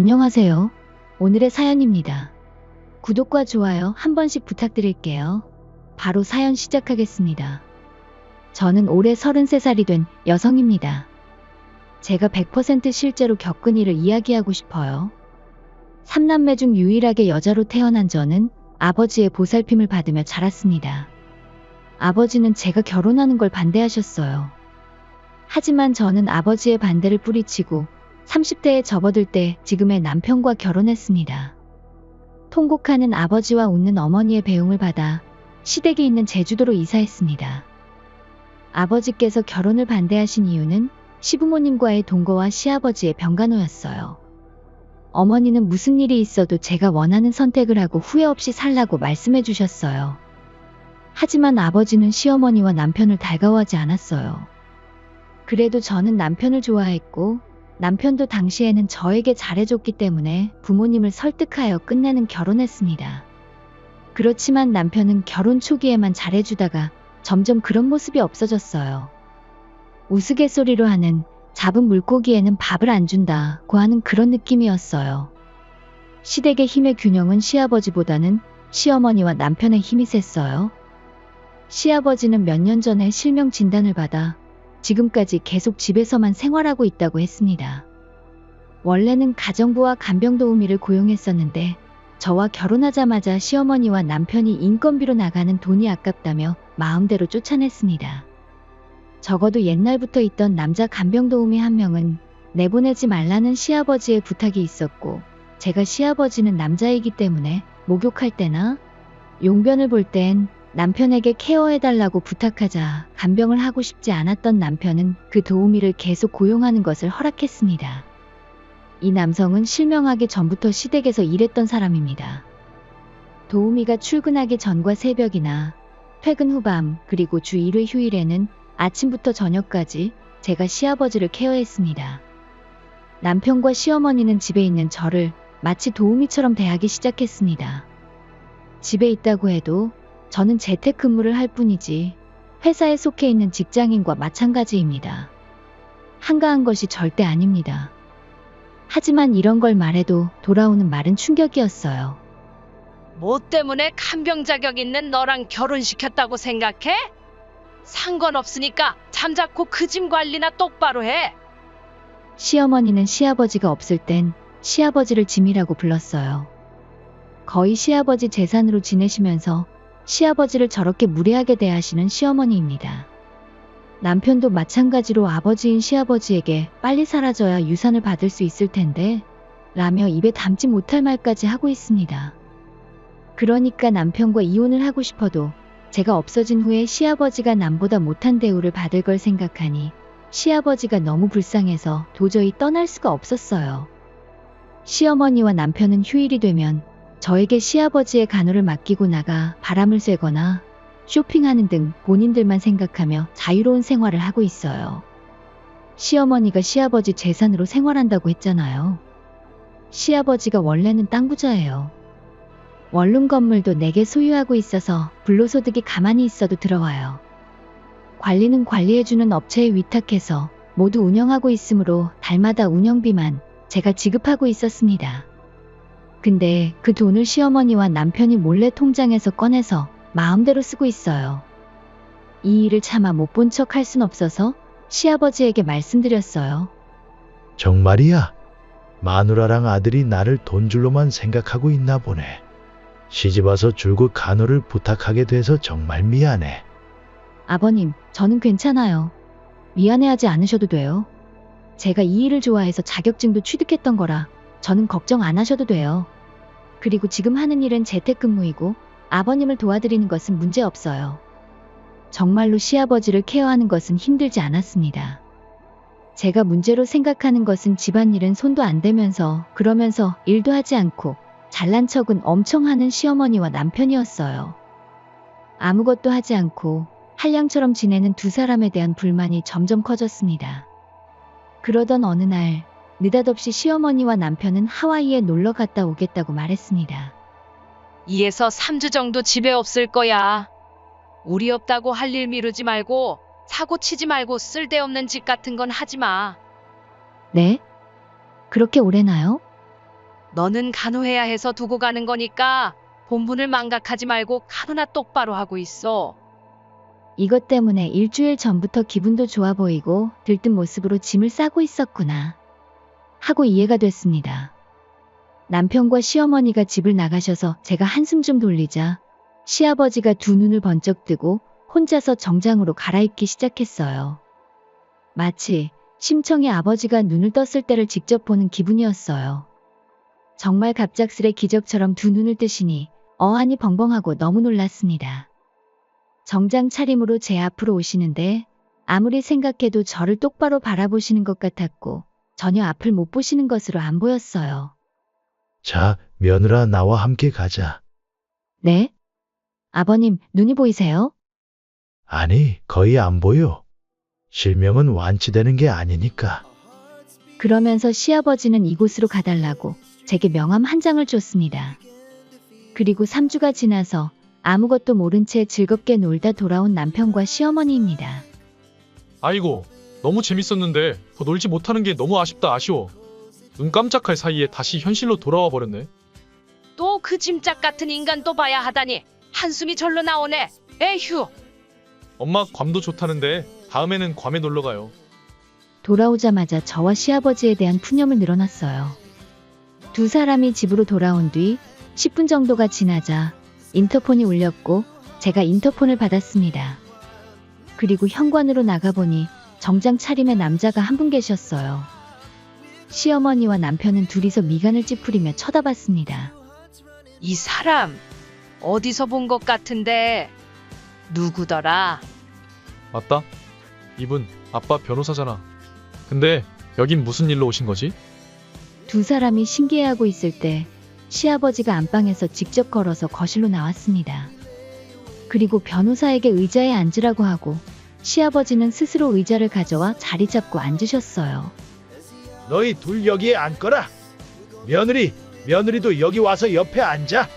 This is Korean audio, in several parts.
안녕하세요. 오늘의 사연입니다. 구독과 좋아요 한 번씩 부탁드릴게요. 바로 사연 시작하겠습니다. 저는 올해 33살이 된 여성입니다. 제가 100% 실제로 겪은 일을 이야기하고 싶어요. 3남매 중 유일하게 여자로 태어난 저는 아버지의 보살핌을 받으며 자랐습니다. 아버지는 제가 결혼하는 걸 반대하셨어요. 하지만 저는 아버지의 반대를 뿌리치고 30대에 접어들 때 지금의 남편과 결혼했습니다. 통곡하는 아버지와 웃는 어머니의 배웅을 받아 시댁이 있는 제주도로 이사했습니다. 아버지께서 결혼을 반대하신 이유는 시부모님과의 동거와 시아버지의 병간호였어요. 어머니는 무슨 일이 있어도 제가 원하는 선택을 하고 후회 없이 살라고 말씀해 주셨어요. 하지만 아버지는 시어머니와 남편을 달가워하지 않았어요. 그래도 저는 남편을 좋아했고 남편도 당시에는 저에게 잘해줬기 때문에 부모님을 설득하여 끝내는 결혼했습니다. 그렇지만 남편은 결혼 초기에만 잘해주다가 점점 그런 모습이 없어졌어요. 우스갯소리로 하는 잡은 물고기에는 밥을 안 준다고 하는 그런 느낌이었어요. 시댁의 힘의 균형은 시아버지보다는 시어머니와 남편의 힘이 셌어요. 시아버지는 몇 년 전에 실명 진단을 받아 지금까지 계속 집에서만 생활하고 있다고 했습니다. 원래는 가정부와 간병도우미를 고용했었는데 저와 결혼하자마자 시어머니와 남편이 인건비로 나가는 돈이 아깝다며 마음대로 쫓아냈습니다. 적어도 옛날부터 있던 남자 간병도우미 한 명은 내보내지 말라는 시아버지의 부탁이 있었고 제가 시아버지는 남자이기 때문에 목욕할 때나 용변을 볼 땐 남편에게 케어해달라고 부탁하자 간병을 하고 싶지 않았던 남편은 그 도우미를 계속 고용하는 것을 허락했습니다. 이 남성은 실명하기 전부터 시댁에서 일했던 사람입니다. 도우미가 출근하기 전과 새벽이나 퇴근 후 밤 그리고 주 1회 휴일에는 아침부터 저녁까지 제가 시아버지를 케어했습니다. 남편과 시어머니는 집에 있는 저를 마치 도우미처럼 대하기 시작했습니다. 집에 있다고 해도 저는 재택근무를 할 뿐이지 회사에 속해 있는 직장인과 마찬가지입니다. 한가한 것이 절대 아닙니다. 하지만 이런 걸 말해도 돌아오는 말은 충격이었어요. 뭐 때문에 간병 자격 있는 너랑 결혼시켰다고 생각해? 상관없으니까 잠자코 그 짐 관리나 똑바로 해. 시어머니는 시아버지가 없을 땐 시아버지를 짐이라고 불렀어요. 거의 시아버지 재산으로 지내시면서 시아버지를 저렇게 무례하게 대하시는 시어머니입니다. 남편도 마찬가지로 아버지인 시아버지에게 빨리 사라져야 유산을 받을 수 있을 텐데 라며 입에 담지 못할 말까지 하고 있습니다. 그러니까 남편과 이혼을 하고 싶어도 제가 없어진 후에 시아버지가 남보다 못한 대우를 받을 걸 생각하니 시아버지가 너무 불쌍해서 도저히 떠날 수가 없었어요. 시어머니와 남편은 휴일이 되면 저에게 시아버지의 간호를 맡기고 나가 바람을 쐬거나 쇼핑하는 등 본인들만 생각하며 자유로운 생활을 하고 있어요. 시어머니가 시아버지 재산으로 생활한다고 했잖아요. 시아버지가 원래는 땅 부자예요. 원룸 건물도 4개 소유하고 있어서 불로소득이 가만히 있어도 들어와요. 관리는 관리해주는 업체에 위탁해서 모두 운영하고 있으므로 달마다 운영비만 제가 지급하고 있었습니다. 근데 그 돈을 시어머니와 남편이 몰래 통장에서 꺼내서 마음대로 쓰고 있어요. 이 일을 차마 못 본 척 할 순 없어서 시아버지에게 말씀드렸어요. 정말이야? 마누라랑 아들이 나를 돈줄로만 생각하고 있나 보네. 시집와서 줄곧 간호를 부탁하게 돼서 정말 미안해. 아버님, 저는 괜찮아요. 미안해하지 않으셔도 돼요. 제가 이 일을 좋아해서 자격증도 취득했던 거라 저는 걱정 안 하셔도 돼요. 그리고 지금 하는 일은 재택근무이고 아버님을 도와드리는 것은 문제 없어요. 정말로 시아버지를 케어하는 것은 힘들지 않았습니다. 제가 문제로 생각하는 것은 집안일은 손도 안 대면서 그러면서 일도 하지 않고 잘난 척은 엄청 하는 시어머니와 남편이었어요. 아무것도 하지 않고 한량처럼 지내는 두 사람에 대한 불만이 점점 커졌습니다. 그러던 어느 날 느닷없이 시어머니와 남편은 하와이에 놀러 갔다 오겠다고 말했습니다. 2에서 3주 정도 집에 없을 거야. 우리 없다고 할 일 미루지 말고 사고 치지 말고 쓸데없는 짓 같은 건 하지 마. 네? 그렇게 오래나요? 너는 간호해야 해서 두고 가는 거니까 본분을 망각하지 말고 간호나 똑바로 하고 있어. 이것 때문에 일주일 전부터 기분도 좋아 보이고 들뜬 모습으로 짐을 싸고 있었구나 하고 이해가 됐습니다. 남편과 시어머니가 집을 나가셔서 제가 한숨 좀 돌리자 시아버지가 두 눈을 번쩍 뜨고 혼자서 정장으로 갈아입기 시작했어요. 마치 심청의 아버지가 눈을 떴을 때를 직접 보는 기분이었어요. 정말 갑작스레 기적처럼 두 눈을 뜨시니 어안이 벙벙하고 너무 놀랐습니다. 정장 차림으로 제 앞으로 오시는데 아무리 생각해도 저를 똑바로 바라보시는 것 같았고 전혀 앞을 못 보시는 것으로 안 보였어요. 자, 며느라 나와 함께 가자. 네? 아버님, 눈이 보이세요? 아니, 거의 안 보여. 실명은 완치되는 게 아니니까. 그러면서 시아버지는 이곳으로 가달라고 제게 명함 한 장을 줬습니다. 그리고 3주가 지나서 아무것도 모른 채 즐겁게 놀다 돌아온 남편과 시어머니입니다. 아이고, 너무 재밌었는데 더 놀지 못하는 게 너무 아쉬워. 눈 깜짝할 사이에 다시 현실로 돌아와 버렸네. 또 그 짐짝 같은 인간 또 봐야 하다니 한숨이 절로 나오네. 에휴. 엄마 괌도 좋다는데 다음에는 괌에 놀러 가요. 돌아오자마자 저와 시아버지에 대한 푸념을 늘어놨어요. 두 사람이 집으로 돌아온 뒤 10분 정도가 지나자 인터폰이 울렸고 제가 인터폰을 받았습니다. 그리고 현관으로 나가보니 정장 차림의 남자가 한 분 계셨어요. 시어머니와 남편은 둘이서 미간을 찌푸리며 쳐다봤습니다. 이 사람 어디서 본 것 같은데 누구더라? 맞다. 이분 아빠 변호사잖아. 근데 여긴 무슨 일로 오신 거지? 두 사람이 신기해하고 있을 때 시아버지가 안방에서 직접 걸어서 거실로 나왔습니다. 그리고 변호사에게 의자에 앉으라고 하고 시아버지는 스스로 의자를 가져와 자리 잡고 앉으셨어요. 너희 둘 여기에 앉거라. 며느리도 여기 와서 옆에 앉아.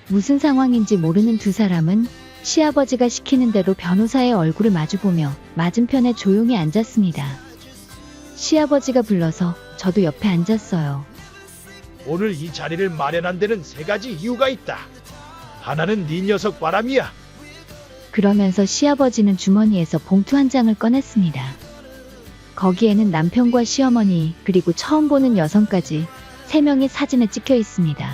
무슨 상황인지 모르는 두 사람은 시아버지가 시키는 대로 변호사의 얼굴을 마주보며 맞은편에 조용히 앉았습니다. 시아버지가 불러서 저도 옆에 앉았어요. 오늘 이 자리를 마련한 데는 세 가지 이유가 있다. 하나는 네 녀석 바람이야. 그러면서 시아버지는 주머니에서 봉투 한 장을 꺼냈습니다. 거기에는 남편과 시어머니 그리고 처음 보는 여성까지 3명이 사진에 찍혀 있습니다.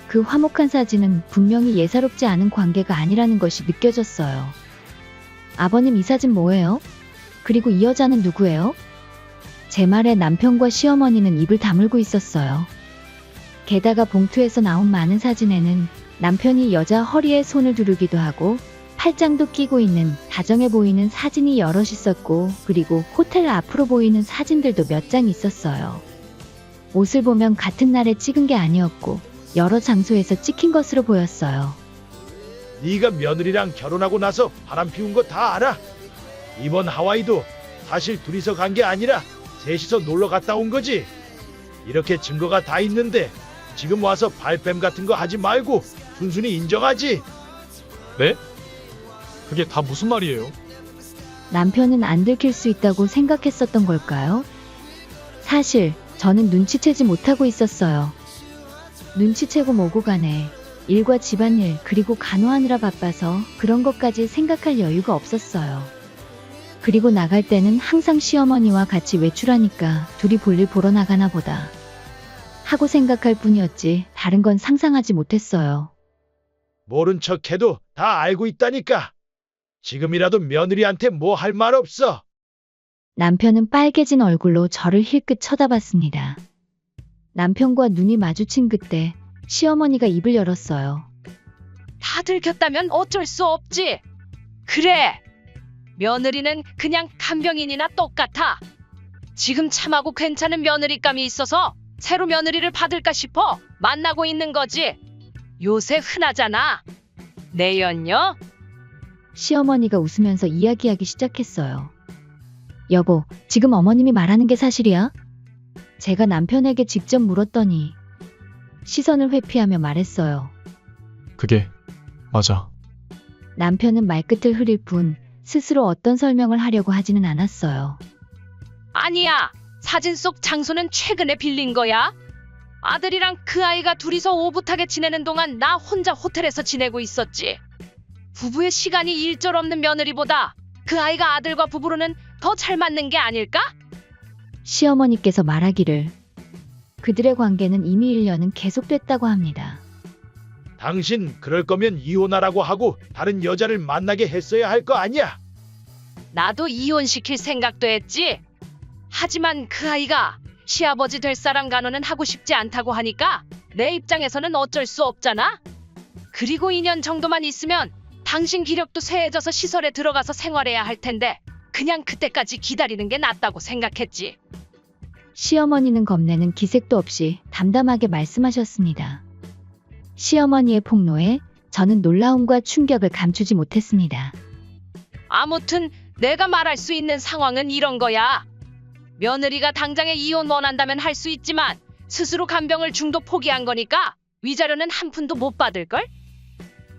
그 화목한 사진은 분명히 예사롭지 않은 관계가 아니라는 것이 느껴졌어요. 아버님, 이 사진 뭐예요? 그리고 이 여자는 누구예요? 제 말에 남편과 시어머니는 입을 다물고 있었어요. 게다가 봉투에서 나온 많은 사진에는 남편이 여자 허리에 손을 두르기도 하고 팔짱도 끼고 있는 다정해 보이는 사진이 여럿 있었고 그리고 호텔 앞으로 보이는 사진들도 몇 장 있었어요. 옷을 보면 같은 날에 찍은 게 아니었고 여러 장소에서 찍힌 것으로 보였어요. 네가 며느리랑 결혼하고 나서 바람 피운 거 다 알아. 이번 하와이도 사실 둘이서 간 게 아니라 셋이서 놀러 갔다 온 거지. 이렇게 증거가 다 있는데 지금 와서 발뺌 같은 거 하지 말고 순순히 인정하지. 네? 그게 다 무슨 말이에요? 남편은 안 들킬 수 있다고 생각했었던 걸까요? 사실 저는 눈치채지 못하고 있었어요. 눈치채고 뭐고 간에 일과 집안일 그리고 간호하느라 바빠서 그런 것까지 생각할 여유가 없었어요. 그리고 나갈 때는 항상 시어머니와 같이 외출하니까 둘이 볼일 보러 나가나 보다 하고 생각할 뿐이었지 다른 건 상상하지 못했어요. 모른 척해도 다 알고 있다니까. 지금이라도 며느리한테 뭐 할 말 없어. 남편은 빨개진 얼굴로 저를 힐끗 쳐다봤습니다. 남편과 눈이 마주친 그때 시어머니가 입을 열었어요. 다 들켰다면 어쩔 수 없지. 그래. 며느리는 그냥 간병인이나 똑같아. 지금 참하고 괜찮은 며느리감이 있어서 새로 며느리를 받을까 싶어 만나고 있는 거지. 요새 흔하잖아. 내연녀? 시어머니가 웃으면서 이야기하기 시작했어요. 여보, 지금 어머님이 말하는 게 사실이야? 제가 남편에게 직접 물었더니 시선을 회피하며 말했어요. 그게 맞아. 남편은 말끝을 흐릴 뿐 스스로 어떤 설명을 하려고 하지는 않았어요. 아니야. 사진 속 장소는 최근에 빌린 거야. 아들이랑 그 아이가 둘이서 오붓하게 지내는 동안 나 혼자 호텔에서 지내고 있었지. 부부의 시간이 일절없는 며느리보다 그 아이가 아들과 부부로는 더 잘 맞는 게 아닐까? 시어머니께서 말하기를 그들의 관계는 이미 1년은 계속됐다고 합니다. 당신 그럴 거면 이혼하라고 하고 다른 여자를 만나게 했어야 할 거 아니야? 나도 이혼시킬 생각도 했지. 하지만 그 아이가 시아버지 될 사람 간호는 하고 싶지 않다고 하니까 내 입장에서는 어쩔 수 없잖아. 그리고 2년 정도만 있으면 당신 기력도 쇠해져서 시설에 들어가서 생활해야 할 텐데 그냥 그때까지 기다리는 게 낫다고 생각했지. 시어머니는 겁내는 기색도 없이 담담하게 말씀하셨습니다. 시어머니의 폭로에 저는 놀라움과 충격을 감추지 못했습니다. 아무튼 내가 말할 수 있는 상황은 이런 거야. 며느리가 당장에 이혼 원한다면 할 수 있지만 스스로 간병을 중도 포기한 거니까 위자료는 한 푼도 못 받을걸?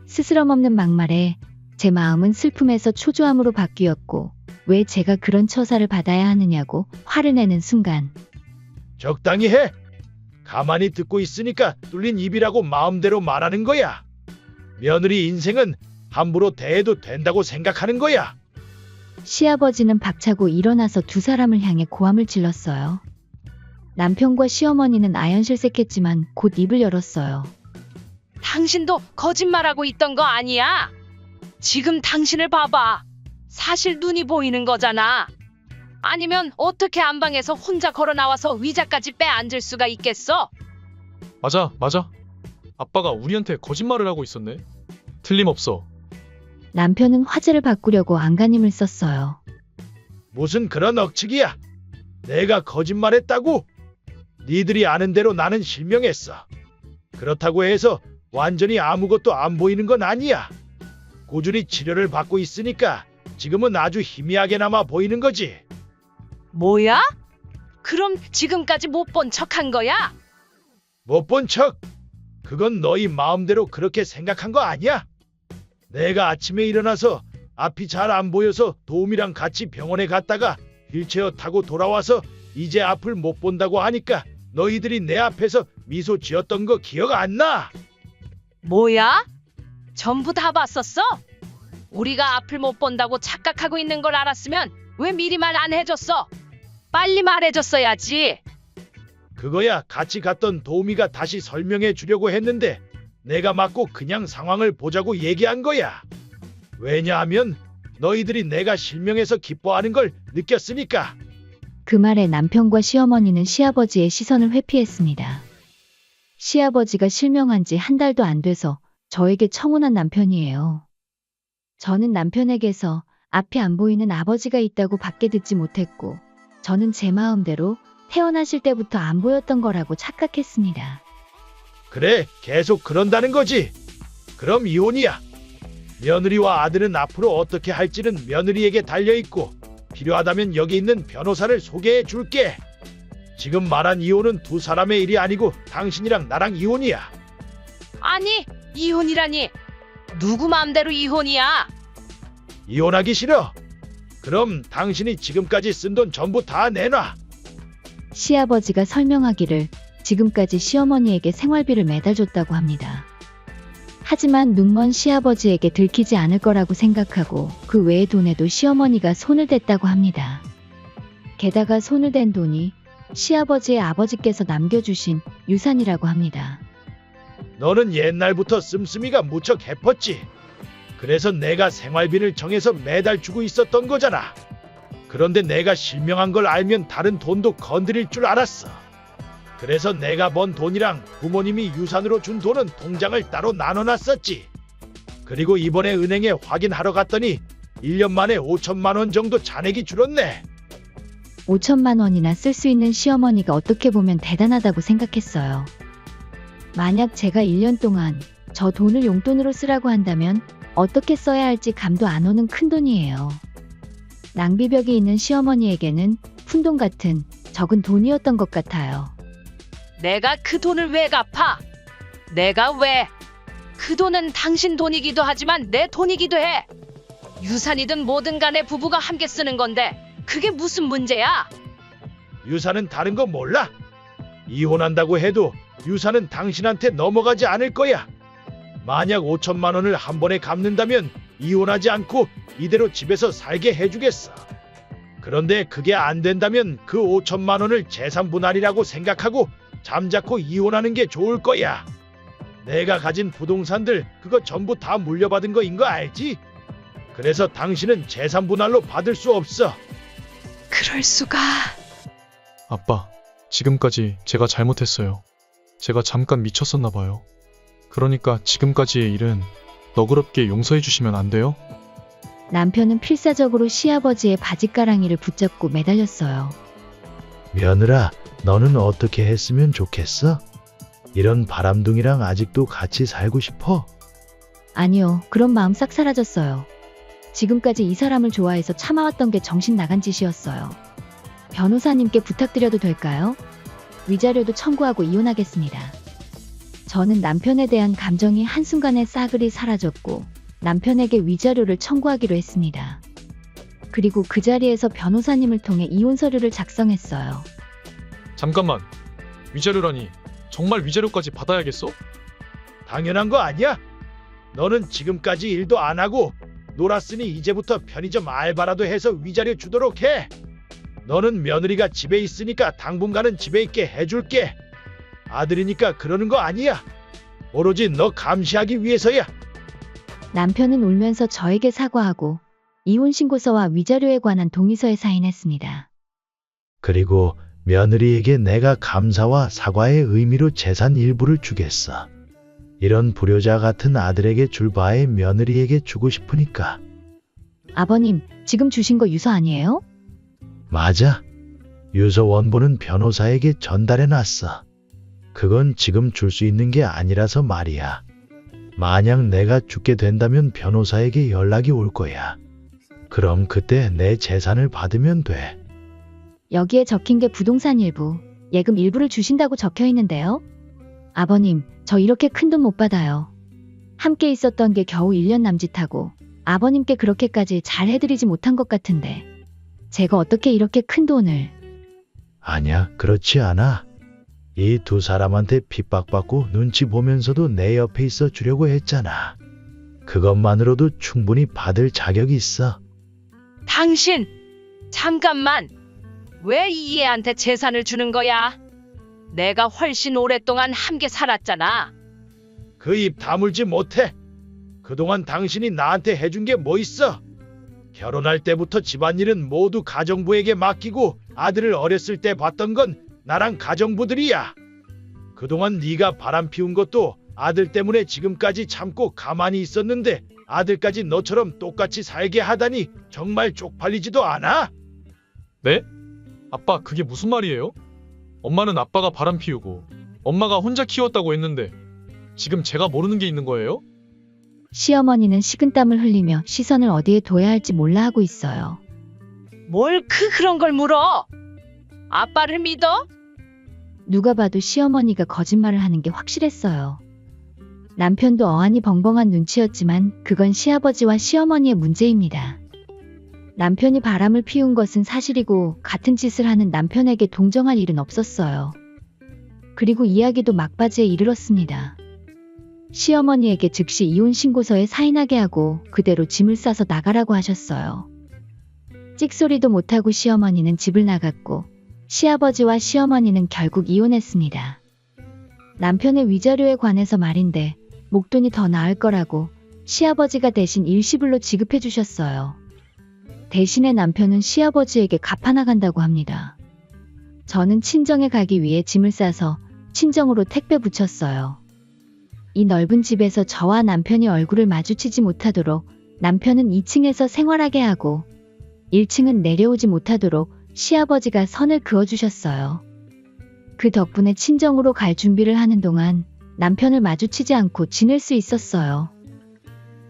스스럼 없는 막말에 제 마음은 슬픔에서 초조함으로 바뀌었고 왜 제가 그런 처사를 받아야 하느냐고 화를 내는 순간 적당히 해. 가만히 듣고 있으니까 뚫린 입이라고 마음대로 말하는 거야. 며느리 인생은 함부로 대해도 된다고 생각하는 거야. 시아버지는 박차고 일어나서 두 사람을 향해 고함을 질렀어요. 남편과 시어머니는 아연실색했지만 곧 입을 열었어요. 당신도 거짓말하고 있던 거 아니야? 지금 당신을 봐봐. 사실 눈이 보이는 거잖아. 아니면 어떻게 안방에서 혼자 걸어 나와서 의자까지 빼앉을 수가 있겠어? 맞아. 아빠가 우리한테 거짓말을 하고 있었네. 틀림없어. 남편은 화제를 바꾸려고 안간힘을 썼어요. 무슨 그런 억측이야. 내가 거짓말했다고? 니들이 아는 대로 나는 실명했어. 그렇다고 해서 완전히 아무것도 안 보이는 건 아니야. 꾸준히 치료를 받고 있으니까 지금은 아주 희미하게나마 보이는 거지. 뭐야? 그럼 지금까지 못 본 척한 거야? 못 본 척? 그건 너희 마음대로 그렇게 생각한 거 아니야? 내가 아침에 일어나서 앞이 잘 안 보여서 도움이랑 같이 병원에 갔다가 휠체어 타고 돌아와서 이제 앞을 못 본다고 하니까 너희들이 내 앞에서 미소 지었던 거 기억 안 나? 뭐야? 전부 다 봤었어? 우리가 앞을 못 본다고 착각하고 있는 걸 알았으면 왜 미리 말 안 해줬어? 빨리 말해줬어야지. 그거야 같이 갔던 도우미가 다시 설명해 주려고 했는데 내가 맞고 그냥 상황을 보자고 얘기한 거야. 왜냐하면 너희들이 내가 실명해서 기뻐하는 걸 느꼈으니까. 그 말에 남편과 시어머니는 시아버지의 시선을 회피했습니다. 시아버지가 실명한 지 한 달도 안 돼서 저에게 청혼한 남편이에요. 저는 남편에게서 앞이 안 보이는 아버지가 있다고 밖에 듣지 못했고 저는 제 마음대로 태어나실 때부터 안 보였던 거라고 착각했습니다. 그래, 계속 그런다는 거지. 그럼 이혼이야. 며느리와 아들은 앞으로 어떻게 할지는 며느리에게 달려있고 필요하다면 여기 있는 변호사를 소개해 줄게. 지금 말한 이혼은 두 사람의 일이 아니고 당신이랑 나랑 이혼이야. 아니, 이혼이라니. 누구 맘대로 이혼이야? 이혼하기 싫어? 그럼 당신이 지금까지 쓴 돈 전부 다 내놔. 시아버지가 설명하기를 지금까지 시어머니에게 생활비를 매달 줬다고 합니다. 하지만 눈먼 시아버지에게 들키지 않을 거라고 생각하고 그 외의 돈에도 시어머니가 손을 댔다고 합니다. 게다가 손을 댄 돈이 시아버지의 아버지께서 남겨주신 유산이라고 합니다. 너는 옛날부터 씀씀이가 무척 해펐지. 그래서 내가 생활비를 정해서 매달 주고 있었던 거잖아. 그런데 내가 실명한 걸 알면 다른 돈도 건드릴 줄 알았어. 그래서 내가 번 돈이랑 부모님이 유산으로 준 돈은 통장을 따로 나눠놨었지. 그리고 이번에 은행에 확인하러 갔더니 1년 만에 5천만 원 정도 잔액이 줄었네. 5천만 원이나 쓸 수 있는 시어머니가 어떻게 보면 대단하다고 생각했어요. 만약 제가 1년 동안 저 돈을 용돈으로 쓰라고 한다면 어떻게 써야 할지 감도 안 오는 큰돈이에요. 낭비벽이 있는 시어머니에게는 푼돈 같은 적은 돈이었던 것 같아요. 내가 그 돈을 왜 갚아? 내가 왜? 그 돈은 당신 돈이기도 하지만 내 돈이기도 해. 유산이든 뭐든 간에 부부가 함께 쓰는 건데 그게 무슨 문제야? 유산은 다른 거 몰라? 이혼한다고 해도 유산은 당신한테 넘어가지 않을 거야. 만약 5천만 원을 한 번에 갚는다면 이혼하지 않고 이대로 집에서 살게 해주겠어. 그런데 그게 안 된다면 그 5천만 원을 재산 분할이라고 생각하고 잠자코 이혼하는 게 좋을 거야. 내가 가진 부동산들 그거 전부 다 물려받은 거인 거 알지? 그래서 당신은 재산 분할로 받을 수 없어. 그럴 수가. 아빠, 지금까지 제가 잘못했어요. 제가 잠깐 미쳤었나 봐요. 그러니까 지금까지의 일은 너그럽게 용서해 주시면 안 돼요? 남편은 필사적으로 시아버지의 바짓가랑이를 붙잡고 매달렸어요. 며느라, 너는 어떻게 했으면 좋겠어? 이런 바람둥이랑 아직도 같이 살고 싶어? 아니요, 그런 마음 싹 사라졌어요. 지금까지 이 사람을 좋아해서 참아왔던 게 정신 나간 짓이었어요. 변호사님께 부탁드려도 될까요? 위자료도 청구하고 이혼하겠습니다. 저는 남편에 대한 감정이 한순간에 싸그리 사라졌고 남편에게 위자료를 청구하기로 했습니다. 그리고 그 자리에서 변호사님을 통해 이혼 서류를 작성했어요. 잠깐만. 위자료라니. 정말 위자료까지 받아야겠어? 당연한 거 아니야? 너는 지금까지 일도 안 하고 놀았으니 이제부터 편의점 알바라도 해서 위자료 주도록 해. 너는 며느리가 집에 있으니까 당분간은 집에 있게 해줄게. 아들이니까 그러는 거 아니야. 오로지 너 감시하기 위해서야. 남편은 울면서 저에게 사과하고 이혼 신고서와 위자료에 관한 동의서에 사인했습니다. 그리고 며느리에게 내가 감사와 사과의 의미로 재산 일부를 주겠어. 이런 불효자 같은 아들에게 줄 바에 며느리에게 주고 싶으니까. 아버님, 지금 주신 거 유서 아니에요? 맞아. 유서 원본은 변호사에게 전달해놨어. 그건 지금 줄 수 있는 게 아니라서 말이야. 만약 내가 죽게 된다면 변호사에게 연락이 올 거야. 그럼 그때 내 재산을 받으면 돼. 여기에 적힌 게 부동산 일부, 예금 일부를 주신다고 적혀 있는데요. 아버님, 저 이렇게 큰 돈 못 받아요. 함께 있었던 게 겨우 1년 남짓하고 아버님께 그렇게까지 잘 해드리지 못한 것 같은데 제가 어떻게 이렇게 큰 돈을... 아니야, 그렇지 않아. 이 두 사람한테 핍박받고 눈치 보면서도 내 옆에 있어 주려고 했잖아. 그것만으로도 충분히 받을 자격이 있어. 당신, 잠깐만. 왜 이 애한테 재산을 주는 거야? 내가 훨씬 오랫동안 함께 살았잖아. 그 입 다물지 못해. 그동안 당신이 나한테 해준 게 뭐 있어? 결혼할 때부터 집안일은 모두 가정부에게 맡기고 아들을 어렸을 때 봤던 건 나랑 가정부들이야. 그동안 네가 바람 피운 것도 아들 때문에 지금까지 참고 가만히 있었는데 아들까지 너처럼 똑같이 살게 하다니 정말 쪽팔리지도 않아? 네? 아빠, 그게 무슨 말이에요? 엄마는 아빠가 바람 피우고 엄마가 혼자 키웠다고 했는데 지금 제가 모르는 게 있는 거예요? 시어머니는 식은땀을 흘리며 시선을 어디에 둬야 할지 몰라 하고 있어요. 뭘 그런 걸 물어? 아빠를 믿어? 누가 봐도 시어머니가 거짓말을 하는 게 확실했어요. 남편도 어안이 벙벙한 눈치였지만 그건 시아버지와 시어머니의 문제입니다. 남편이 바람을 피운 것은 사실이고 같은 짓을 하는 남편에게 동정할 일은 없었어요. 그리고 이야기도 막바지에 이르렀습니다. 시어머니에게 즉시 이혼 신고서에 사인하게 하고 그대로 짐을 싸서 나가라고 하셨어요. 찍소리도 못하고 시어머니는 집을 나갔고 시아버지와 시어머니는 결국 이혼했습니다. 남편의 위자료에 관해서 말인데 목돈이 더 나을 거라고 시아버지가 대신 일시불로 지급해 주셨어요. 대신에 남편은 시아버지에게 갚아나간다고 합니다. 저는 친정에 가기 위해 짐을 싸서 친정으로 택배 붙였어요. 이 넓은 집에서 저와 남편이 얼굴을 마주치지 못하도록 남편은 2층에서 생활하게 하고 1층은 내려오지 못하도록 시아버지가 선을 그어주셨어요. 그 덕분에 친정으로 갈 준비를 하는 동안 남편을 마주치지 않고 지낼 수 있었어요.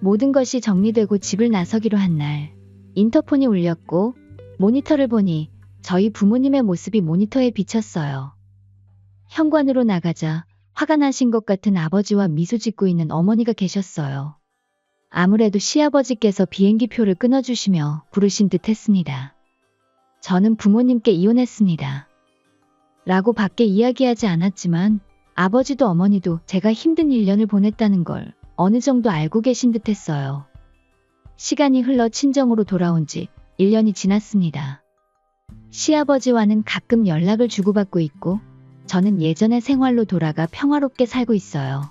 모든 것이 정리되고 집을 나서기로 한 날, 인터폰이 울렸고 모니터를 보니 저희 부모님의 모습이 모니터에 비쳤어요. 현관으로 나가자 화가 나신 것 같은 아버지와 미소 짓고 있는 어머니가 계셨어요. 아무래도 시아버지께서 비행기표를 끊어주시며 부르신 듯 했습니다. 저는 부모님께 이혼했습니다. 라고 밖에 이야기하지 않았지만 아버지도 어머니도 제가 힘든 1년을 보냈다는 걸 어느 정도 알고 계신 듯 했어요. 시간이 흘러 친정으로 돌아온 지 1년이 지났습니다. 시아버지와는 가끔 연락을 주고받고 있고 저는 예전의 생활로 돌아가 평화롭게 살고 있어요.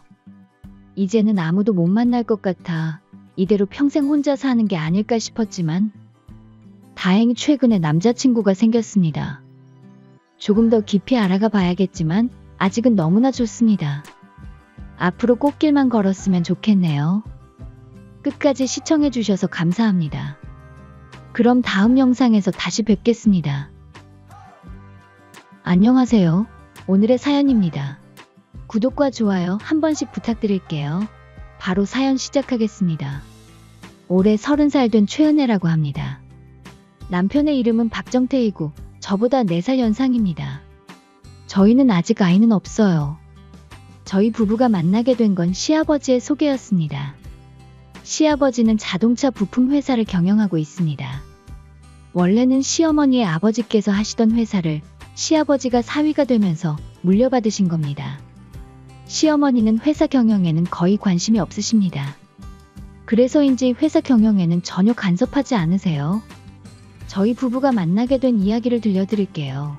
이제는 아무도 못 만날 것 같아 이대로 평생 혼자 사는 게 아닐까 싶었지만 다행히 최근에 남자친구가 생겼습니다. 조금 더 깊이 알아가 봐야겠지만 아직은 너무나 좋습니다. 앞으로 꽃길만 걸었으면 좋겠네요. 끝까지 시청해주셔서 감사합니다. 그럼 다음 영상에서 다시 뵙겠습니다. 안녕하세요. 오늘의 사연입니다. 구독과 좋아요 한 번씩 부탁드릴게요. 바로 사연 시작하겠습니다. 올해 30살 된 최은혜라고 합니다. 남편의 이름은 박정태이고 저보다 4살 연상입니다. 저희는 아직 아이는 없어요. 저희 부부가 만나게 된 건 시아버지의 소개였습니다. 시아버지는 자동차 부품 회사를 경영하고 있습니다. 원래는 시어머니의 아버지께서 하시던 회사를 시아버지가 사위가 되면서 물려받으신 겁니다. 시어머니는 회사 경영에는 거의 관심이 없으십니다. 그래서인지 회사 경영에는 전혀 간섭하지 않으세요. 저희 부부가 만나게 된 이야기를 들려드릴게요.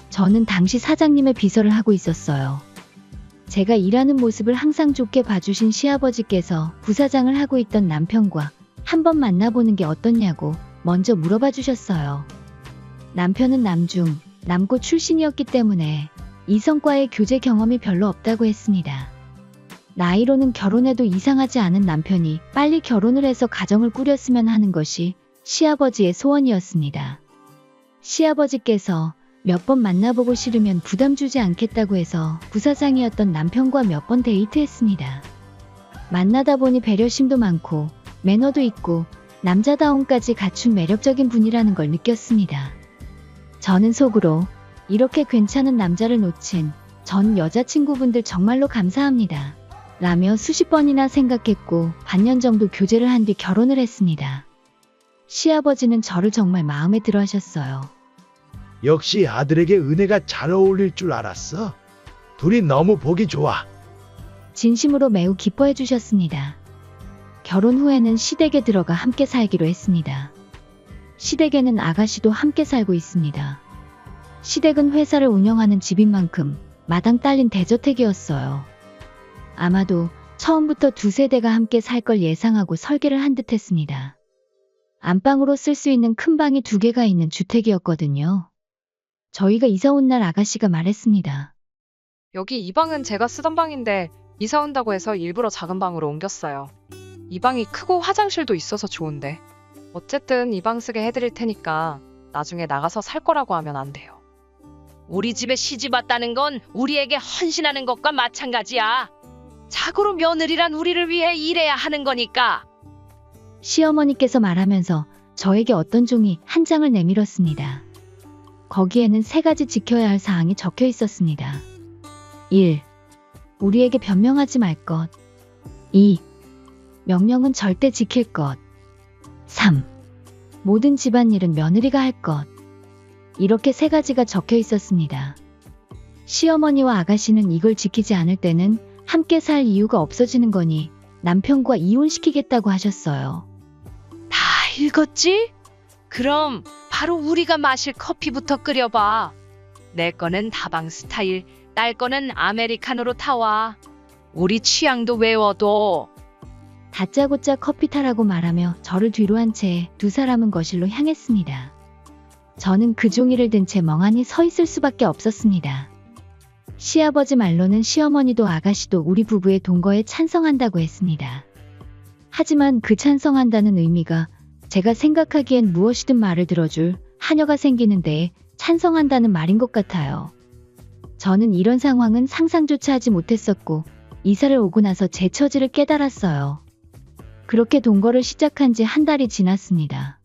저는 당시 사장님의 비서를 하고 있었어요. 제가 일하는 모습을 항상 좋게 봐주신 시아버지께서 부사장을 하고 있던 남편과 한번 만나보는 게 어떻냐고 먼저 물어봐 주셨어요. 남편은 남고 출신이었기 때문에 이성과의 교제 경험이 별로 없다고 했습니다. 나이로는 결혼해도 이상하지 않은 남편이 빨리 결혼을 해서 가정을 꾸렸으면 하는 것이 시아버지의 소원이었습니다. 시아버지께서 몇 번 만나보고 싫으면 부담 주지 않겠다고 해서 부사장이었던 남편과 몇 번 데이트했습니다. 만나다 보니 배려심도 많고 매너도 있고 남자다움까지 갖춘 매력적인 분이라는 걸 느꼈습니다. 저는 속으로 이렇게 괜찮은 남자를 놓친 전 여자친구분들 정말로 감사합니다. 라며 수십 번이나 생각했고 반년 정도 교제를 한 뒤 결혼을 했습니다. 시아버지는 저를 정말 마음에 들어 하셨어요. 역시 아들에게 은혜가 잘 어울릴 줄 알았어. 둘이 너무 보기 좋아. 진심으로 매우 기뻐해 주셨습니다. 결혼 후에는 시댁에 들어가 함께 살기로 했습니다. 시댁에는 아가씨도 함께 살고 있습니다. 시댁은 회사를 운영하는 집인 만큼 마당 딸린 대저택이었어요. 아마도 처음부터 2세대가 함께 살 걸 예상하고 설계를 한 듯 했습니다. 안방으로 쓸 수 있는 큰 방이 2개가 있는 주택이었거든요. 저희가 이사 온 날 아가씨가 말했습니다. 여기 이 방은 제가 쓰던 방인데 이사 온다고 해서 일부러 작은 방으로 옮겼어요. 이 방이 크고 화장실도 있어서 좋은데. 어쨌든 이 방 쓰게 해드릴 테니까 나중에 나가서 살 거라고 하면 안 돼요. 우리 집에 시집 왔다는 건 우리에게 헌신하는 것과 마찬가지야. 자고로 며느리란 우리를 위해 일해야 하는 거니까. 시어머니께서 말하면서 저에게 어떤 종이 한 장을 내밀었습니다. 거기에는 3가지 지켜야 할 사항이 적혀 있었습니다. 1. 우리에게 변명하지 말 것. 2. 명령은 절대 지킬 것. 3. 모든 집안일은 며느리가 할 것. 이렇게 3가지가 적혀 있었습니다. 시어머니와 아가씨는 이걸 지키지 않을 때는 함께 살 이유가 없어지는 거니 남편과 이혼시키겠다고 하셨어요. 다 읽었지? 그럼 바로 우리가 마실 커피부터 끓여봐. 내 거는 다방 스타일, 딸 거는 아메리카노로 타와. 우리 취향도 외워둬. 다짜고짜 커피 타라고 말하며 저를 뒤로 한 채 2사람은 거실로 향했습니다. 저는 그 종이를 든 채 멍하니 서 있을 수밖에 없었습니다. 시아버지 말로는 시어머니도 아가씨도 우리 부부의 동거에 찬성한다고 했습니다. 하지만 그 찬성한다는 의미가 제가 생각하기엔 무엇이든 말을 들어줄 하녀가 생기는 데에 찬성한다는 말인 것 같아요. 저는 이런 상황은 상상조차 하지 못했었고 이사를 오고 나서 제 처지를 깨달았어요. 그렇게 동거를 시작한 지 1달이 지났습니다.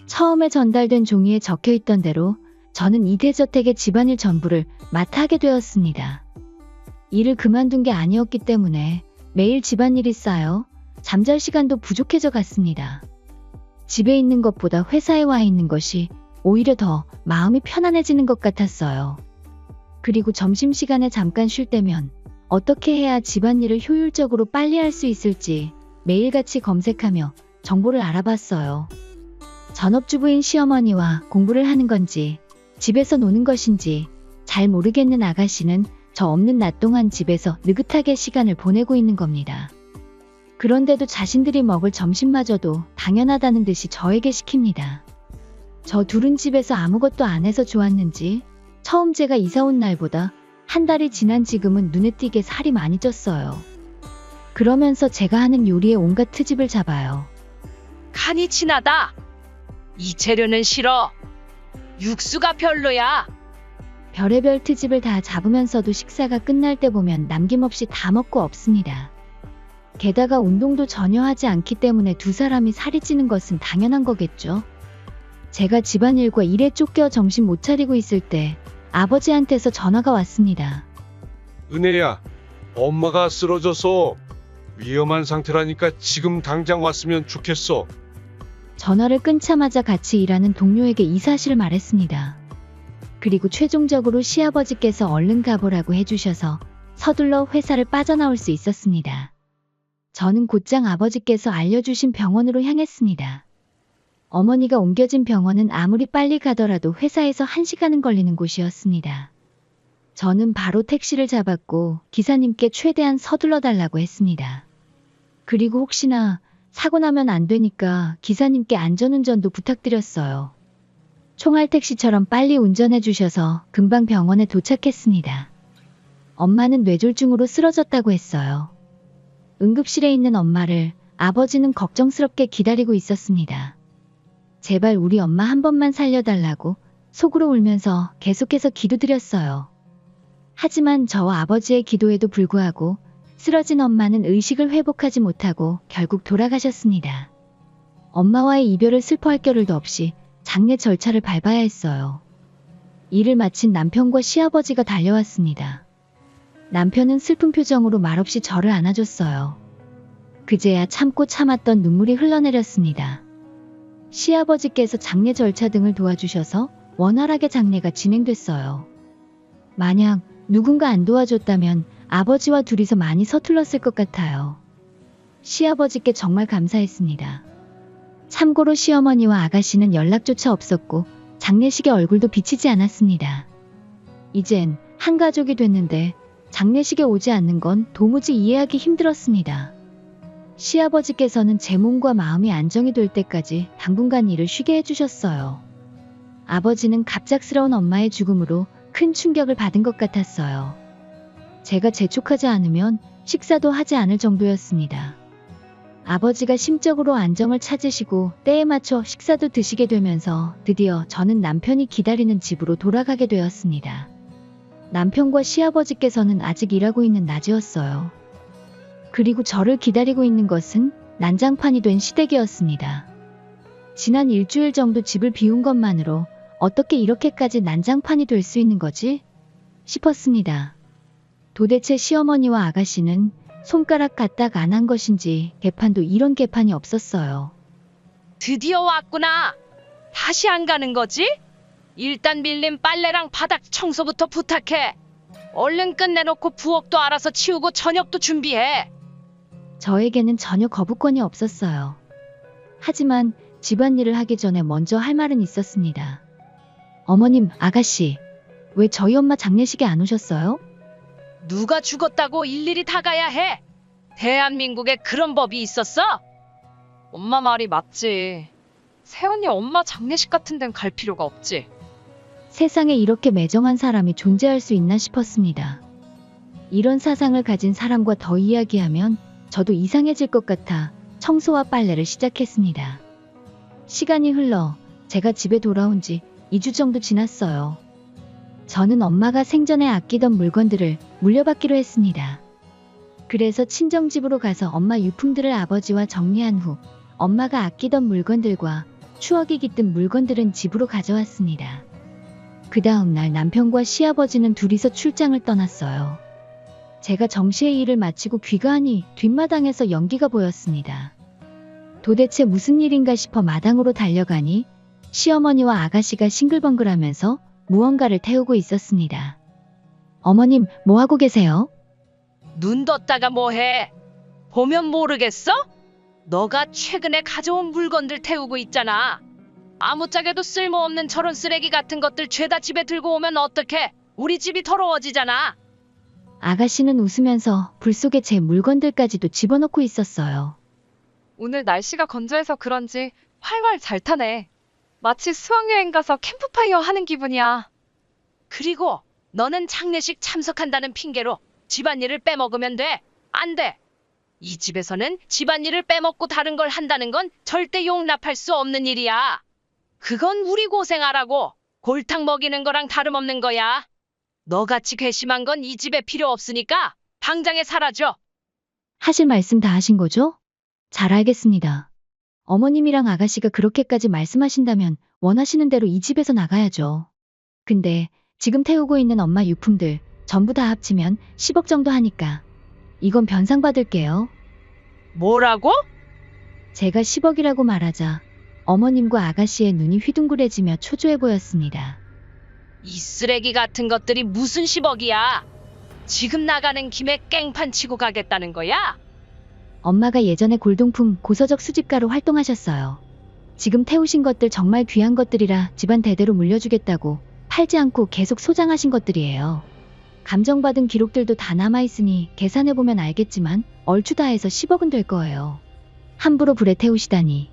처음에 전달된 종이에 적혀있던 대로 저는 이 대저택의 집안일 전부를 맡아 하게 되었습니다. 일을 그만둔 게 아니었기 때문에 매일 집안일이 쌓여 잠잘 시간도 부족해져 갔습니다. 집에 있는 것보다 회사에 와 있는 것이 오히려 더 마음이 편안해지는 것 같았어요. 그리고 점심시간에 잠깐 쉴 때면 어떻게 해야 집안일을 효율적으로 빨리 할 수 있을지 매일같이 검색하며 정보를 알아봤어요. 전업주부인 시어머니와 공부를 하는 건지 집에서 노는 것인지 잘 모르겠는 아가씨는 저 없는 낮 동안 집에서 느긋하게 시간을 보내고 있는 겁니다. 그런데도 자신들이 먹을 점심마저도 당연하다는 듯이 저에게 시킵니다. 저 둘은 집에서 아무것도 안 해서 좋았는지 처음 제가 이사 온 날보다 한 달이 지난 지금은 눈에 띄게 살이 많이 쪘어요. 그러면서 제가 하는 요리에 온갖 트집을 잡아요. 간이 진하다. 이 재료는 싫어. 육수가 별로야. 별의별 트집을 다 잡으면서도 식사가 끝날 때 보면 남김없이 다 먹고 없습니다. 게다가 운동도 전혀 하지 않기 때문에 두 사람이 살이 찌는 것은 당연한 거겠죠. 제가 집안일과 일에 쫓겨 정신 못 차리고 있을 때 아버지한테서 전화가 왔습니다. 은혜야, 엄마가 쓰러져서 위험한 상태라니까 지금 당장 왔으면 좋겠어. 전화를 끊자마자 같이 일하는 동료에게 이 사실을 말했습니다. 그리고 최종적으로 시아버지께서 얼른 가보라고 해주셔서 서둘러 회사를 빠져나올 수 있었습니다. 저는 곧장 아버지께서 알려주신 병원으로 향했습니다. 어머니가 옮겨진 병원은 아무리 빨리 가더라도 회사에서 1시간은 걸리는 곳이었습니다. 저는 바로 택시를 잡았고 기사님께 최대한 서둘러 달라고 했습니다. 그리고 혹시나 사고 나면 안 되니까 기사님께 안전운전도 부탁드렸어요. 총알택시처럼 빨리 운전해 주셔서 금방 병원에 도착했습니다. 엄마는 뇌졸중으로 쓰러졌다고 했어요. 응급실에 있는 엄마를 아버지는 걱정스럽게 기다리고 있었습니다. 제발 우리 엄마 한 번만 살려달라고 속으로 울면서 계속해서 기도드렸어요. 하지만 저와 아버지의 기도에도 불구하고 쓰러진 엄마는 의식을 회복하지 못하고 결국 돌아가셨습니다. 엄마와의 이별을 슬퍼할 겨를도 없이 장례 절차를 밟아야 했어요. 일을 마친 남편과 시아버지가 달려왔습니다. 남편은 슬픈 표정으로 말없이 저를 안아줬어요. 그제야 참고 참았던 눈물이 흘러내렸습니다. 시아버지께서 장례 절차 등을 도와주셔서 원활하게 장례가 진행됐어요. 만약 누군가 안 도와줬다면 아버지와 둘이서 많이 서툴렀을 것 같아요. 시아버지께 정말 감사했습니다. 참고로 시어머니와 아가씨는 연락조차 없었고 장례식에 얼굴도 비치지 않았습니다. 이젠 한 가족이 됐는데 장례식에 오지 않는 건 도무지 이해하기 힘들었습니다. 시아버지께서는 제 몸과 마음이 안정이 될 때까지 당분간 일을 쉬게 해주셨어요. 아버지는 갑작스러운 엄마의 죽음으로 큰 충격을 받은 것 같았어요. 제가 재촉하지 않으면 식사도 하지 않을 정도였습니다. 아버지가 심적으로 안정을 찾으시고 때에 맞춰 식사도 드시게 되면서 드디어 저는 남편이 기다리는 집으로 돌아가게 되었습니다. 남편과 시아버지께서는 아직 일하고 있는 낮이었어요. 그리고 저를 기다리고 있는 것은 난장판이 된 시댁이었습니다. 지난 일주일 정도 집을 비운 것만으로 어떻게 이렇게까지 난장판이 될 수 있는 거지? 싶었습니다. 도대체 시어머니와 아가씨는 손가락 까딱 안 한 것인지 개판도 이런 개판이 없었어요. 드디어 왔구나. 다시 안 가는 거지? 일단 밀린 빨래랑 바닥 청소부터 부탁해. 얼른 끝내놓고 부엌도 알아서 치우고 저녁도 준비해. 저에게는 전혀 거부권이 없었어요. 하지만 집안일을 하기 전에 먼저 할 말은 있었습니다. 어머님, 아가씨, 왜 저희 엄마 장례식에 안 오셨어요? 누가 죽었다고 일일이 다 가야 해? 대한민국에 그런 법이 있었어? 엄마 말이 맞지. 새언니 엄마 장례식 같은 데는 갈 필요가 없지. 세상에 이렇게 매정한 사람이 존재할 수 있나 싶었습니다. 이런 사상을 가진 사람과 더 이야기하면 저도 이상해질 것 같아 청소와 빨래를 시작했습니다. 시간이 흘러 제가 집에 돌아온 지 2주 정도 지났어요. 저는 엄마가 생전에 아끼던 물건들을 물려받기로 했습니다. 그래서 친정집으로 가서 엄마 유품들을 아버지와 정리한 후 엄마가 아끼던 물건들과 추억이 깃든 물건들은 집으로 가져왔습니다. 그 다음 날 남편과 시아버지는 둘이서 출장을 떠났어요. 제가 정시의 일을 마치고 귀가하니 뒷마당에서 연기가 보였습니다. 도대체 무슨 일인가 싶어 마당으로 달려가니 시어머니와 아가씨가 싱글벙글하면서 무언가를 태우고 있었습니다. 어머님, 뭐 하고 계세요? 눈 떴다가 뭐해? 보면 모르겠어? 너가 최근에 가져온 물건들 태우고 있잖아. 아무짝에도 쓸모없는 저런 쓰레기 같은 것들 죄다 집에 들고 오면 어떡해? 우리 집이 더러워지잖아. 아가씨는 웃으면서 불 속에 제 물건들까지도 집어넣고 있었어요. 오늘 날씨가 건조해서 그런지 활활 잘 타네. 마치 수학여행 가서 캠프파이어 하는 기분이야. 그리고 너는 장례식 참석한다는 핑계로 집안일을 빼먹으면 돼. 안 돼. 이 집에서는 집안일을 빼먹고 다른 걸 한다는 건 절대 용납할 수 없는 일이야. 그건 우리 고생하라고 골탕 먹이는 거랑 다름없는 거야. 너같이 괘씸한 건 이 집에 필요 없으니까 당장에 사라져. 하실 말씀 다 하신 거죠? 잘 알겠습니다. 어머님이랑 아가씨가 그렇게까지 말씀하신다면 원하시는 대로 이 집에서 나가야죠. 근데 지금 태우고 있는 엄마 유품들 전부 다 합치면 10억 정도 하니까 이건 변상받을게요. 뭐라고? 제가 10억이라고 말하자 어머님과 아가씨의 눈이 휘둥그레지며 초조해 보였습니다. 이 쓰레기 같은 것들이 무슨 10억이야. 지금 나가는 김에 깽판 치고 가겠다는 거야? 엄마가 예전에 골동품 고서적 수집가로 활동하셨어요. 지금 태우신 것들 정말 귀한 것들이라 집안 대대로 물려주겠다고 팔지 않고 계속 소장하신 것들이에요. 감정받은 기록들도 다 남아있으니 계산해보면 알겠지만 얼추 다 해서 10억은 될 거예요. 함부로 불에 태우시다니.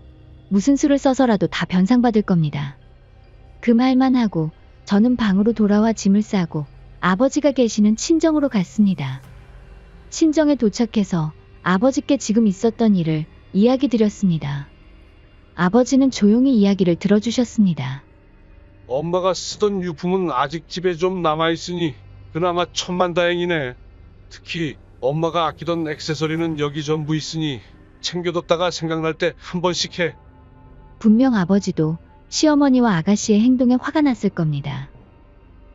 무슨 수를 써서라도 다 변상받을 겁니다. 그 말만 하고 저는 방으로 돌아와 짐을 싸고 아버지가 계시는 친정으로 갔습니다. 친정에 도착해서 아버지께 지금 있었던 일을 이야기 드렸습니다. 아버지는 조용히 이야기를 들어주셨습니다. 엄마가 쓰던 유품은 아직 집에 좀 남아있으니 그나마 천만다행이네. 특히 엄마가 아끼던 액세서리는 여기 전부 있으니 챙겨뒀다가 생각날 때 한 번씩 해. 분명 아버지도 시어머니와 아가씨의 행동에 화가 났을 겁니다.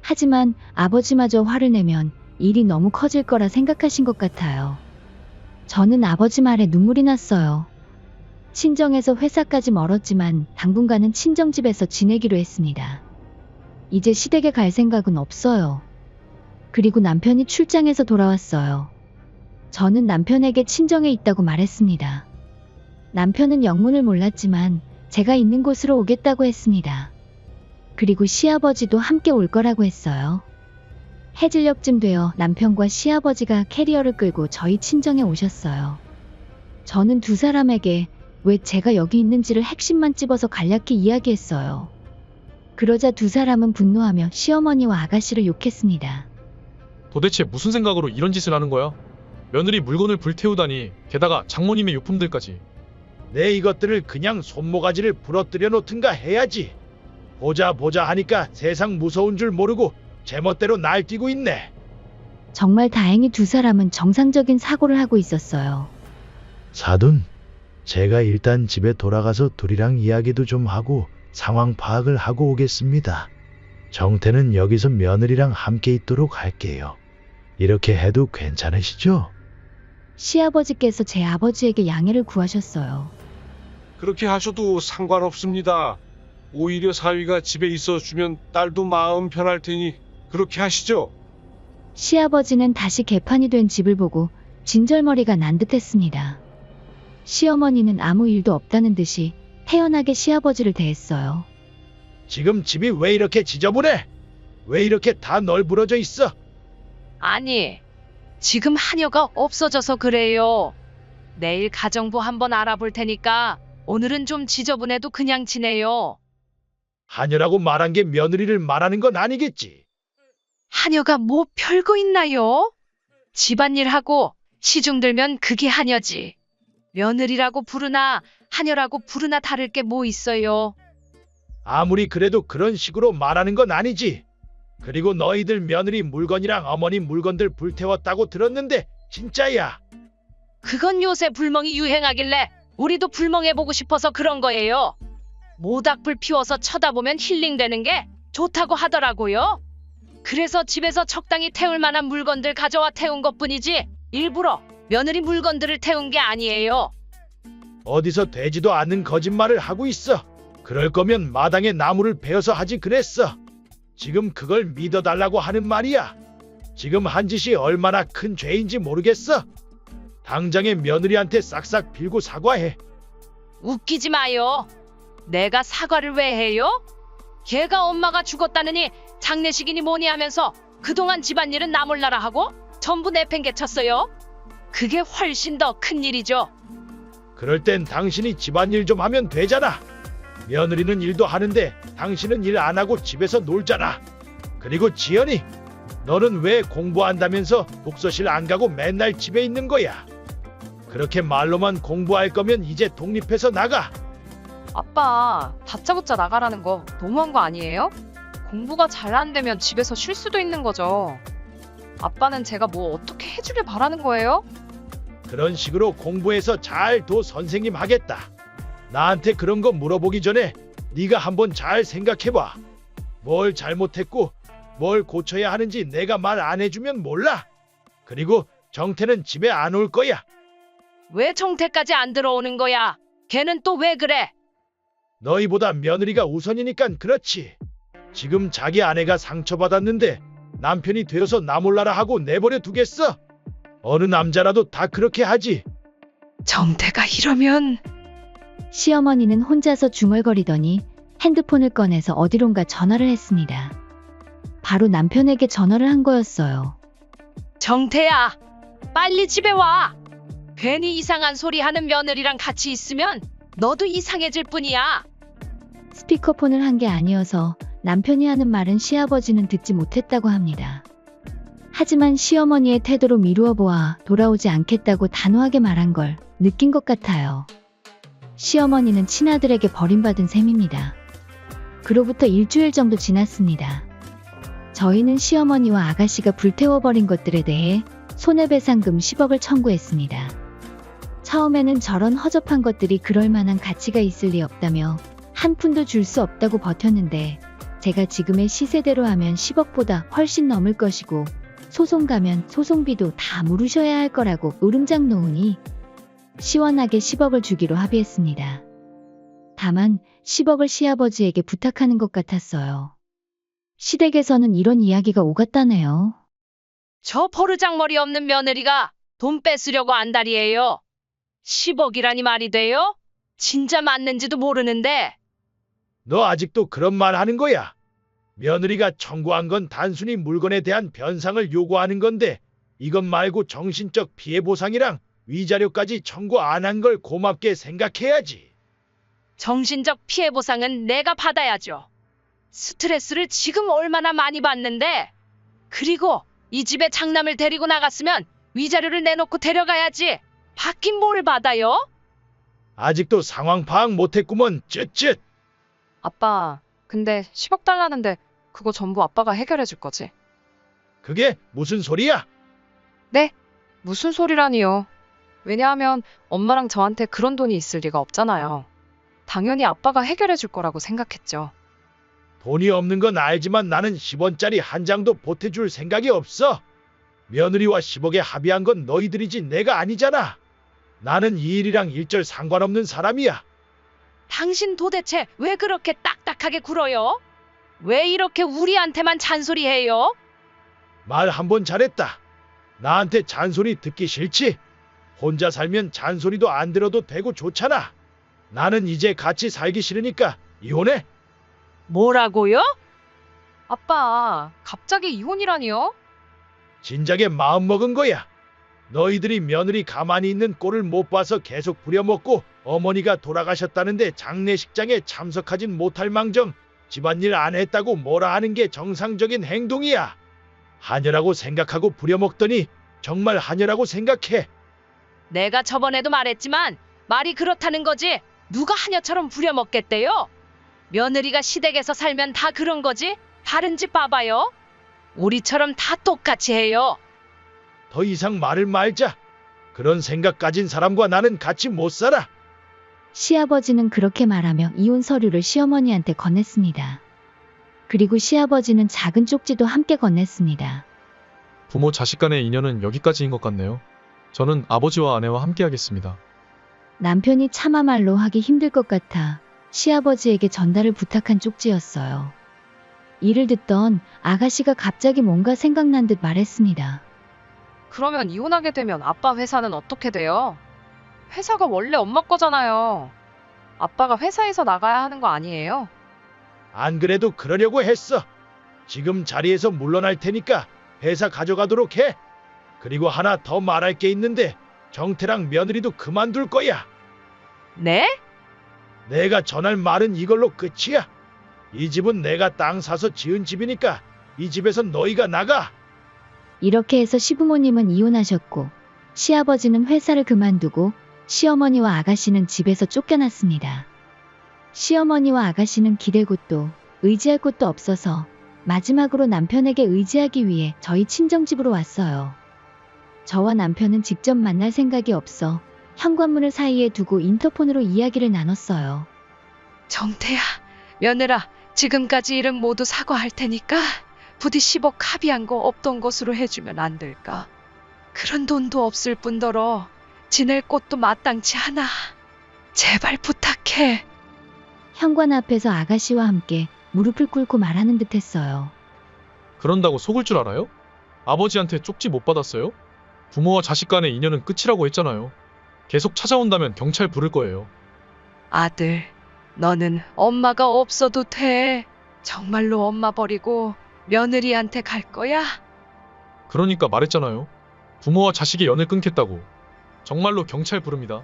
하지만 아버지마저 화를 내면 일이 너무 커질 거라 생각하신 것 같아요. 저는 아버지 말에 눈물이 났어요. 친정에서 회사까지 멀었지만 당분간은 친정집에서 지내기로 했습니다. 이제 시댁에 갈 생각은 없어요. 그리고 남편이 출장에서 돌아왔어요. 저는 남편에게 친정에 있다고 말했습니다. 남편은 영문을 몰랐지만 제가 있는 곳으로 오겠다고 했습니다. 그리고 시아버지도 함께 올 거라고 했어요. 해질녘쯤 되어 남편과 시아버지가 캐리어를 끌고 저희 친정에 오셨어요. 저는 두 사람에게 왜 제가 여기 있는지를 핵심만 찝어서 간략히 이야기했어요. 그러자 두 사람은 분노하며 시어머니와 아가씨를 욕했습니다. 도대체 무슨 생각으로 이런 짓을 하는 거야? 며느리 물건을 불태우다니, 게다가 장모님의 유품들까지. 내 이것들을 그냥 손모가지를 부러뜨려 놓든가 해야지. 보자 하니까 세상 무서운 줄 모르고 제멋대로 날뛰고 있네. 정말 다행히 두 사람은 정상적인 사고를 하고 있었어요. 사돈, 제가 일단 집에 돌아가서 둘이랑 이야기도 좀 하고 상황 파악을 하고 오겠습니다. 정태는 여기서 며느리랑 함께 있도록 할게요. 이렇게 해도 괜찮으시죠? 시아버지께서 제 아버지에게 양해를 구하셨어요. 그렇게 하셔도 상관없습니다. 오히려 사위가 집에 있어주면 딸도 마음 편할 테니 그렇게 하시죠. 시아버지는 다시 개판이 된 집을 보고 진절머리가 난 듯했습니다. 시어머니는 아무 일도 없다는 듯이 태연하게 시아버지를 대했어요. 지금 집이 왜 이렇게 지저분해? 왜 이렇게 다 널브러져 있어? 아니, 지금 하녀가 없어져서 그래요. 내일 가정부 한번 알아볼 테니까 오늘은 좀 지저분해도 그냥 지내요. 하녀라고 말한 게 며느리를 말하는 건 아니겠지. 하녀가 뭐 별거 있나요? 집안일하고 시중 들면 그게 하녀지. 며느리라고 부르나 하녀라고 부르나 다를 게 뭐 있어요. 아무리 그래도 그런 식으로 말하는 건 아니지. 그리고 너희들 며느리 물건이랑 어머니 물건들 불태웠다고 들었는데 진짜야? 그건 요새 불멍이 유행하길래 우리도 불멍해보고 싶어서 그런 거예요. 모닥불 피워서 쳐다보면 힐링되는 게 좋다고 하더라고요. 그래서 집에서 적당히 태울 만한 물건들 가져와 태운 것뿐이지 일부러 며느리 물건들을 태운 게 아니에요. 어디서 되지도 않는 거짓말을 하고 있어. 그럴 거면 마당에 나무를 베어서 하지 그랬어. 지금 그걸 믿어달라고 하는 말이야. 지금 한 짓이 얼마나 큰 죄인지 모르겠어. 당장에 며느리한테 싹싹 빌고 사과해. 웃기지 마요. 내가 사과를 왜 해요? 걔가 엄마가 죽었다느니 장례식이니 뭐니 하면서 그동안 집안일은 나 몰라라 하고 전부 내팽개쳤어요. 그게 훨씬 더 큰일이죠. 그럴 땐 당신이 집안일 좀 하면 되잖아. 며느리는 일도 하는데 당신은 일 안 하고 집에서 놀잖아. 그리고 지연이, 너는 왜 공부한다면서 독서실 안 가고 맨날 집에 있는 거야? 그렇게 말로만 공부할 거면 이제 독립해서 나가. 아빠, 다짜고짜 나가라는 거 너무한 거 아니에요? 공부가 잘 안 되면 집에서 쉴 수도 있는 거죠. 아빠는 제가 뭐 어떻게 해주길 바라는 거예요? 그런 식으로 공부해서 잘 도 선생님 하겠다. 나한테 그런 거 물어보기 전에 네가 한번 잘 생각해봐. 뭘 잘못했고 뭘 고쳐야 하는지 내가 말 안 해주면 몰라. 그리고 정태는 집에 안 올 거야. 왜 정태까지 안 들어오는 거야? 걔는 또 왜 그래? 너희보다 며느리가 우선이니깐 그렇지. 지금 자기 아내가 상처받았는데 남편이 되어서 나 몰라라 하고 내버려 두겠어? 어느 남자라도 다 그렇게 하지. 정태가 이러면... 시어머니는 혼자서 중얼거리더니 핸드폰을 꺼내서 어디론가 전화를 했습니다. 바로 남편에게 전화를 한 거였어요. 정태야, 빨리 집에 와. 괜히 이상한 소리 하는 며느리랑 같이 있으면 너도 이상해질 뿐이야. 스피커폰을 한 게 아니어서 남편이 하는 말은 시아버지는 듣지 못했다고 합니다. 하지만 시어머니의 태도로 미루어 보아 돌아오지 않겠다고 단호하게 말한 걸 느낀 것 같아요. 시어머니는 친아들에게 버림받은 셈입니다. 그로부터 일주일 정도 지났습니다. 저희는 시어머니와 아가씨가 불태워버린 것들에 대해 손해배상금 10억을 청구했습니다. 처음에는 저런 허접한 것들이 그럴 만한 가치가 있을 리 없다며 한 푼도 줄 수 없다고 버텼는데, 제가 지금의 시세대로 하면 10억보다 훨씬 넘을 것이고 소송 가면 소송비도 다 물으셔야 할 거라고 으름장 놓으니 시원하게 10억을 주기로 합의했습니다. 다만 10억을 시아버지에게 부탁하는 것 같았어요. 시댁에서는 이런 이야기가 오갔다네요. 저 포르장머리 없는 며느리가 돈 뺏으려고 안달이에요. 10억이라니 말이 돼요? 진짜 맞는지도 모르는데. 너 아직도 그런 말 하는 거야? 며느리가 청구한 건 단순히 물건에 대한 변상을 요구하는 건데 이것 말고 정신적 피해 보상이랑 위자료까지 청구 안 한 걸 고맙게 생각해야지. 정신적 피해 보상은 내가 받아야죠. 스트레스를 지금 얼마나 많이 받는데. 그리고 이 집에 장남을 데리고 나갔으면 위자료를 내놓고 데려가야지. 받긴 뭘 받아요? 아직도 상황 파악 못했구먼. 쯧쯧. 아빠, 근데 10억 달라는데 그거 전부 아빠가 해결해 줄 거지? 그게 무슨 소리야? 네? 무슨 소리라니요. 왜냐하면 엄마랑 저한테 그런 돈이 있을 리가 없잖아요. 당연히 아빠가 해결해 줄 거라고 생각했죠. 돈이 없는 건 알지만 나는 10원짜리 한 장도 보태줄 생각이 없어. 며느리와 10억에 합의한 건 너희들이지 내가 아니잖아. 나는 이 일이랑 일절 상관없는 사람이야. 당신 도대체 왜 그렇게 딱딱하게 굴어요? 왜 이렇게 우리한테만 잔소리해요? 말 한 번 잘했다. 나한테 잔소리 듣기 싫지? 혼자 살면 잔소리도 안 들어도 되고 좋잖아. 나는 이제 같이 살기 싫으니까 이혼해. 뭐라고요? 아빠, 갑자기 이혼이라니요? 진작에 마음먹은 거야. 너희들이 며느리 가만히 있는 꼴을 못 봐서 계속 부려먹고 어머니가 돌아가셨다는데 장례식장에 참석하진 못할 망정 집안일 안 했다고 뭐라 하는 게 정상적인 행동이야. 하녀라고 생각하고 부려먹더니 정말 하녀라고 생각해. 내가 저번에도 말했지만 말이 그렇다는 거지. 누가 하녀처럼 부려먹겠대요? 며느리가 시댁에서 살면 다 그런 거지. 다른 집 봐봐요. 우리처럼 다 똑같이 해요. 더 이상 말을 말자. 그런 생각 가진 사람과 나는 같이 못 살아. 시아버지는 그렇게 말하며 이혼 서류를 시어머니한테 건넸습니다. 그리고 시아버지는 작은 쪽지도 함께 건넸습니다. 부모 자식 간의 인연은 여기까지인 것 같네요. 저는 아버지와 아내와 함께 하겠습니다. 남편이 차마 말로 하기 힘들 것 같아 시아버지에게 전달을 부탁한 쪽지였어요. 이를 듣던 아가씨가 갑자기 뭔가 생각난 듯 말했습니다. 그러면 이혼하게 되면 아빠 회사는 어떻게 돼요? 회사가 원래 엄마 거잖아요. 아빠가 회사에서 나가야 하는 거 아니에요? 안 그래도 그러려고 했어. 지금 자리에서 물러날 테니까 회사 가져가도록 해. 그리고 하나 더 말할 게 있는데 정태랑 며느리도 그만둘 거야. 네? 내가 전할 말은 이걸로 끝이야. 이 집은 내가 땅 사서 지은 집이니까 이 집에서 너희가 나가. 이렇게 해서 시부모님은 이혼하셨고 시아버지는 회사를 그만두고 시어머니와 아가씨는 집에서 쫓겨났습니다. 시어머니와 아가씨는 기댈 곳도 의지할 곳도 없어서 마지막으로 남편에게 의지하기 위해 저희 친정집으로 왔어요. 저와 남편은 직접 만날 생각이 없어 현관문을 사이에 두고 인터폰으로 이야기를 나눴어요. 정태야, 며느라, 지금까지 일은 모두 사과할 테니까 부디 10억 합의한 거 없던 것으로 해주면 안 될까? 그런 돈도 없을 뿐더러 지낼 곳도 마땅치 않아. 제발 부탁해. 현관 앞에서 아가씨와 함께 무릎을 꿇고 말하는 듯 했어요. 그런다고 속을 줄 알아요? 아버지한테 쪽지 못 받았어요? 부모와 자식 간의 인연은 끝이라고 했잖아요. 계속 찾아온다면 경찰 부를 거예요. 아들, 너는 엄마가 없어도 돼. 정말로 엄마 버리고 며느리한테 갈 거야? 그러니까 말했잖아요. 부모와 자식의 연을 끊겠다고. 정말로 경찰 부릅니다.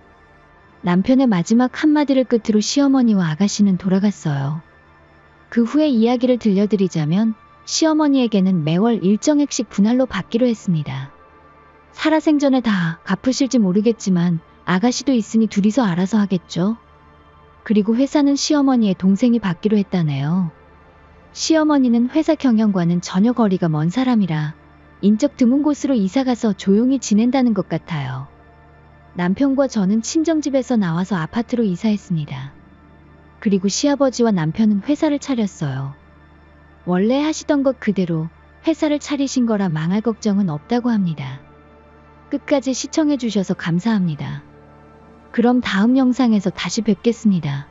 남편의 마지막 한마디를 끝으로 시어머니와 아가씨는 돌아갔어요. 그 후에 이야기를 들려드리자면 시어머니에게는 매월 일정액씩 분할로 받기로 했습니다. 살아생전에 다 갚으실지 모르겠지만 아가씨도 있으니 둘이서 알아서 하겠죠. 그리고 회사는 시어머니의 동생이 받기로 했다네요. 시어머니는 회사 경영과는 전혀 거리가 먼 사람이라 인적 드문 곳으로 이사가서 조용히 지낸다는 것 같아요. 남편과 저는 친정집에서 나와서 아파트로 이사했습니다. 그리고 시아버지와 남편은 회사를 차렸어요. 원래 하시던 것 그대로 회사를 차리신 거라 망할 걱정은 없다고 합니다. 끝까지 시청해주셔서 감사합니다. 그럼 다음 영상에서 다시 뵙겠습니다.